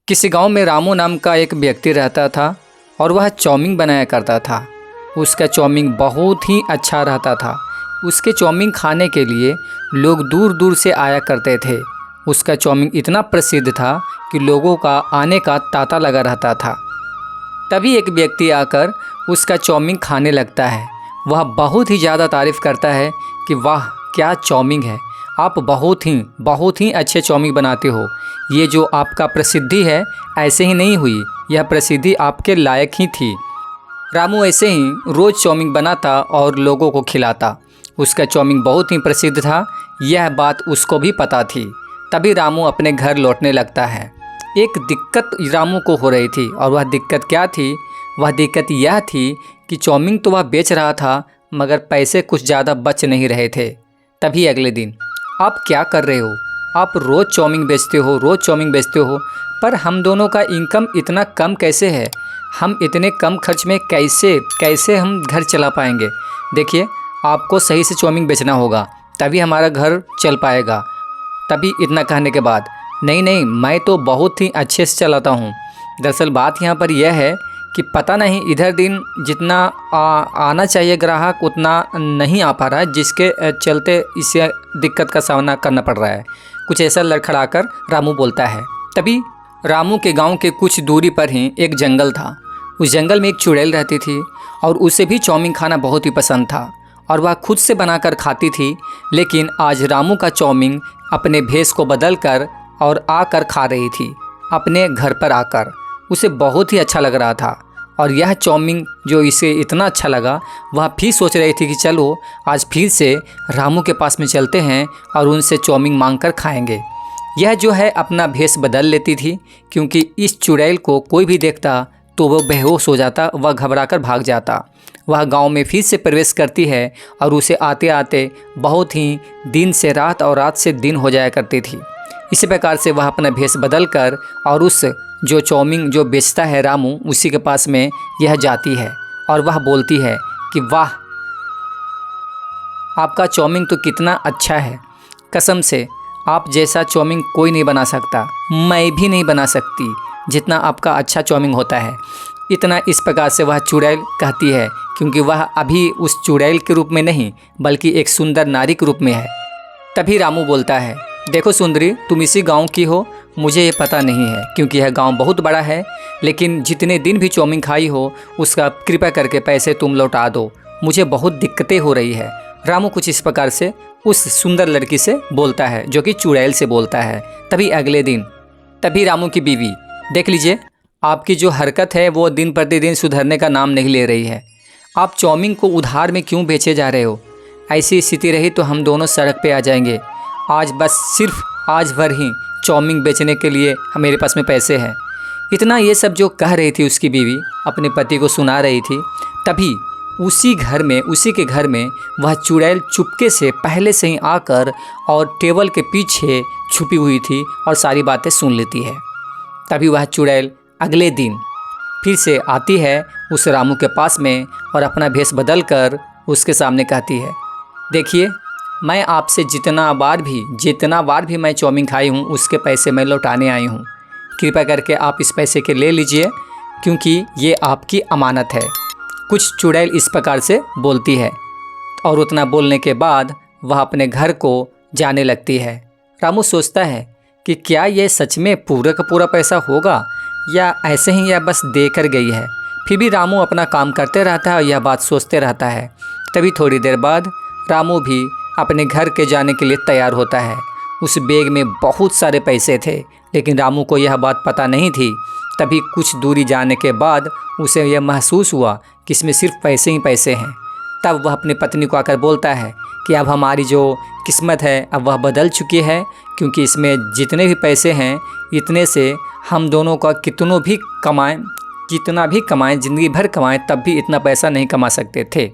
किसी गांव में रामू नाम का एक व्यक्ति रहता था और वह चाउमीन बनाया करता था। उसका चाउमीन बहुत ही अच्छा रहता था। उसके चाउमीन खाने के लिए लोग दूर दूर से आया करते थे। उसका चाउमीन इतना प्रसिद्ध था कि लोगों का आने का तांता लगा रहता था। तभी एक व्यक्ति आकर उसका चाउमीन खाने लगता है। वह बहुत ही ज़्यादा तारीफ़ करता है कि वाह क्या चाउमीन है, आप बहुत ही अच्छे चाउमीन बनाते हो। ये जो आपका प्रसिद्धि है ऐसे ही नहीं हुई, यह प्रसिद्धि आपके लायक ही थी। रामू ऐसे ही रोज़ चाउमीन बनाता और लोगों को खिलाता। उसका चाउमीन बहुत ही प्रसिद्ध था, यह बात उसको भी पता थी। तभी रामू अपने घर लौटने लगता है। एक दिक्कत रामू को हो रही थी और वह दिक्कत क्या थी? वह दिक्कत यह थी कि चाउमीन तो वह बेच रहा था मगर पैसे कुछ ज़्यादा बच नहीं रहे थे। तभी अगले दिन, आप क्या कर रहे हो? आप रोज़ चाउमीन बेचते हो, पर हम दोनों का इनकम इतना कम कैसे है? हम इतने कम खर्च में कैसे हम घर चला पाएंगे? देखिए, आपको सही से चाउमीन बेचना होगा तभी हमारा घर चल पाएगा। तभी इतना कहने के बाद, नहीं, मैं तो बहुत ही अच्छे से चलाता हूँ। दरअसल बात यहाँ पर यह है कि पता नहीं इधर दिन जितना आना चाहिए ग्राहक उतना नहीं आ पा रहा है, जिसके चलते इसे दिक्कत का सामना करना पड़ रहा है। कुछ ऐसा लड़खड़ाकर रामू बोलता है। तभी रामू के गांव के कुछ दूरी पर ही एक जंगल था। उस जंगल में एक चुड़ैल रहती थी और उसे भी चाउमीन खाना बहुत ही पसंद था और वह खुद से बनाकर खाती थी। लेकिन आज रामू का चाउमीन अपने भेष को बदल कर और आकर खा रही थी। अपने घर पर आकर उसे बहुत ही अच्छा लग रहा था और यह चाउमीन जो इसे इतना अच्छा लगा, वह फिर सोच रही थी कि चलो आज फिर से रामू के पास में चलते हैं और उनसे चाउमीन मांग कर खाएंगे। यह जो है अपना भेष बदल लेती थी, क्योंकि इस चुड़ैल को कोई भी देखता तो वह बेहोश हो जाता, वह घबराकर भाग जाता। वह गांव में फिर से प्रवेश करती है और उसे आते आते बहुत ही दिन से रात और रात से दिन हो जाया करती थी। इसी प्रकार से वह अपना भेष बदल कर और उस जो चाउमीन जो बेचता है रामू, उसी के पास में यह जाती है और वह बोलती है कि वाह, आपका चाउमीन तो कितना अच्छा है, कसम से आप जैसा चाउमीन कोई नहीं बना सकता, मैं भी नहीं बना सकती जितना आपका अच्छा चाउमीन होता है। इतना इस प्रकार से वह चुड़ैल कहती है, क्योंकि वह अभी उस चुड़ैल के रूप में नहीं बल्कि एक सुंदर नारी के रूप में है। तभी रामू बोलता है, देखो सुंदरी, तुम इसी गांव की हो, मुझे ये पता नहीं है क्योंकि यह गांव बहुत बड़ा है, लेकिन जितने दिन भी चाउमीन खाई हो उसका कृपया करके पैसे तुम लौटा दो, मुझे बहुत दिक्कतें हो रही है। रामू कुछ इस प्रकार से उस सुंदर लड़की से बोलता है जो कि चुड़ैल से बोलता है। तभी अगले दिन, तभी रामू की बीवी, देख लीजिए आपकी जो हरकत है वो दिन प्रतिदिन सुधरने का नाम नहीं ले रही है। आप चाउमीन को उधार में क्यों बेचे जा रहे हो? ऐसी स्थिति रही तो हम दोनों सड़क पे आ जाएंगे। आज बस सिर्फ आज भर ही चाउमीन बेचने के लिए मेरे पास में पैसे हैं। इतना ये सब जो कह रही थी उसकी बीवी, अपने पति को सुना रही थी। तभी उसी के घर में वह चुड़ैल चुपके से पहले से ही आकर और टेबल के पीछे छुपी हुई थी और सारी बातें सुन लेती है। तभी वह चुड़ैल अगले दिन फिर से आती है उस रामू के पास में और अपना भेष बदल कर उसके सामने कहती है, देखिए, मैं आपसे जितना बार भी मैं चाउमीन खाई हूँ उसके पैसे मैं लौटाने आई हूँ। कृपया करके आप इस पैसे के ले लीजिए, क्योंकि ये आपकी अमानत है। कुछ चुड़ैल इस प्रकार से बोलती है और उतना बोलने के बाद वह अपने घर को जाने लगती है। रामू सोचता है कि क्या ये सच में पूरा का पूरा पैसा होगा या ऐसे ही यह बस देकर गई है। फिर भी रामू अपना काम करते रहता है और यह बात सोचते रहता है। तभी थोड़ी देर बाद रामू भी अपने घर के जाने के लिए तैयार होता है। उस बैग में बहुत सारे पैसे थे, लेकिन रामू को यह बात पता नहीं थी। तभी कुछ दूरी जाने के बाद उसे यह महसूस हुआ कि इसमें सिर्फ पैसे ही पैसे हैं। तब वह अपनी पत्नी को आकर बोलता है कि अब हमारी जो किस्मत है अब वह बदल चुकी है, क्योंकि इसमें जितने भी पैसे हैं इतने से हम दोनों का कितना भी कमाएं, ज़िंदगी भर कमाएं, तब भी इतना पैसा नहीं कमा सकते थे।